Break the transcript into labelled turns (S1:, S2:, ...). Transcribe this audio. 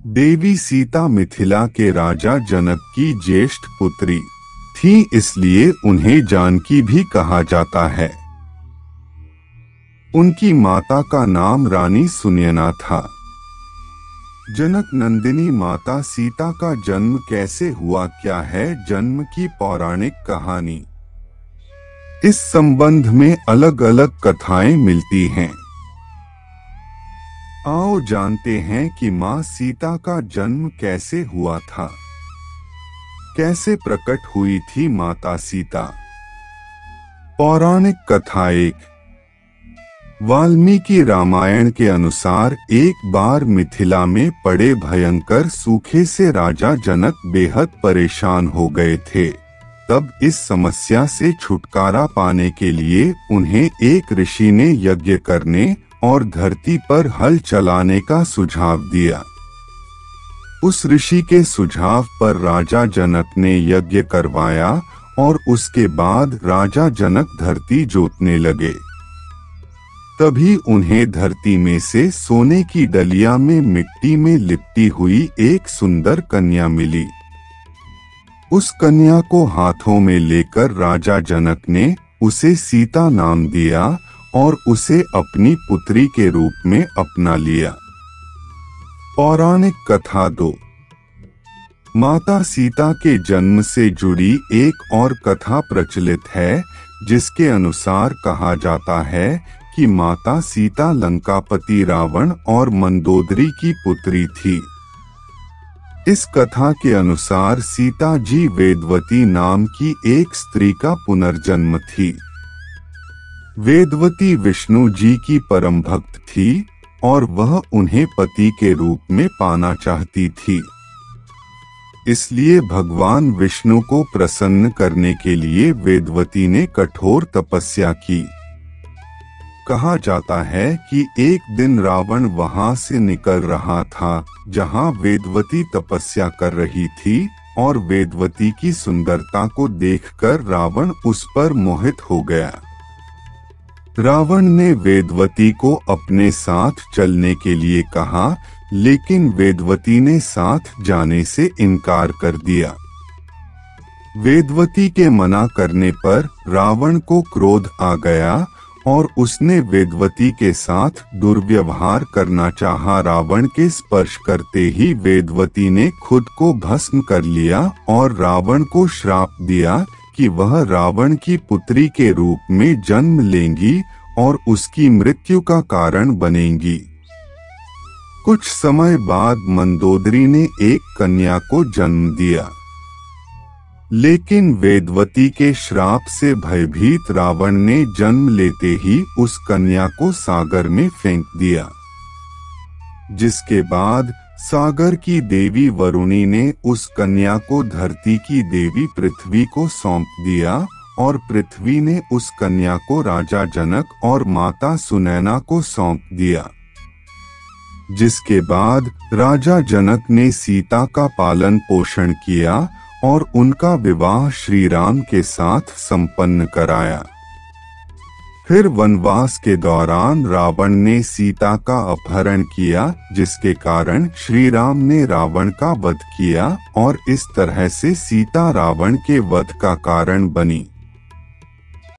S1: देवी सीता मिथिला के राजा जनक की ज्येष्ठ पुत्री थी, इसलिए उन्हें जानकी भी कहा जाता है। उनकी माता का नाम रानी सुनयना था। जनक नंदिनी माता सीता का जन्म कैसे हुआ, क्या है जन्म की पौराणिक कहानी। इस संबंध में अलग अलग कथाएं मिलती हैं। आओ जानते हैं कि मां सीता का जन्म कैसे हुआ था। कैसे प्रकट हुई थी माता सीता। पौराणिक कथा। एक वाल्मीकि रामायण के अनुसार एक बार मिथिला में पड़े भयंकर सूखे से राजा जनक बेहद परेशान हो गए थे। तब इस समस्या से छुटकारा पाने के लिए उन्हें एक ऋषि ने यज्ञ करने और धरती पर हल चलाने का सुझाव दिया। उस ऋषि के सुझाव पर राजा जनक ने यज्ञ करवाया और उसके बाद राजा जनक धरती जोतने लगे। तभी उन्हें धरती में से सोने की डलिया में मिट्टी में लिपटी हुई एक सुंदर कन्या मिली। उस कन्या को हाथों में लेकर राजा जनक ने उसे सीता नाम दिया और उसे अपनी पुत्री के रूप में अपना लिया। पौराणिक कथा 2। माता सीता के जन्म से जुड़ी एक और कथा प्रचलित है, जिसके अनुसार कहा जाता है कि माता सीता लंकापति रावण और मंदोदरी की पुत्री थी। इस कथा के अनुसार सीता जी वेदवती नाम की एक स्त्री का पुनर्जन्म थी। वेदवती विष्णु जी की परम भक्त थी और वह उन्हें पति के रूप में पाना चाहती थी। इसलिए भगवान विष्णु को प्रसन्न करने के लिए वेदवती ने कठोर तपस्या की। कहा जाता है कि एक दिन रावण वहां से निकल रहा था जहां वेदवती तपस्या कर रही थी, और वेदवती की सुंदरता को देखकर रावण उस पर मोहित हो गया। रावण ने वेदवती को अपने साथ चलने के लिए कहा, लेकिन वेदवती ने साथ जाने से इनकार कर दिया। वेदवती के मना करने पर रावण को क्रोध आ गया और उसने वेदवती के साथ दुर्व्यवहार करना चाहा। रावण के स्पर्श करते ही वेदवती ने खुद को भस्म कर लिया और रावण को श्राप दिया कि वह रावण की पुत्री के रूप में जन्म लेंगी और उसकी मृत्यु का कारण बनेंगी। कुछ समय बाद मंदोदरी ने एक कन्या को जन्म दिया, लेकिन वेदवती के श्राप से भयभीत रावण ने जन्म लेते ही उस कन्या को सागर में फेंक दिया। जिसके बाद सागर की देवी वरुणी ने उस कन्या को धरती की देवी पृथ्वी को सौंप दिया और पृथ्वी ने उस कन्या को राजा जनक और माता सुनैना को सौंप दिया। जिसके बाद राजा जनक ने सीता का पालन पोषण किया और उनका विवाह श्री राम के साथ संपन्न कराया। फिर वनवास के दौरान रावण ने सीता का अपहरण किया, जिसके कारण श्री राम ने रावण का वध किया और इस तरह से सीता रावण के वध का कारण बनी।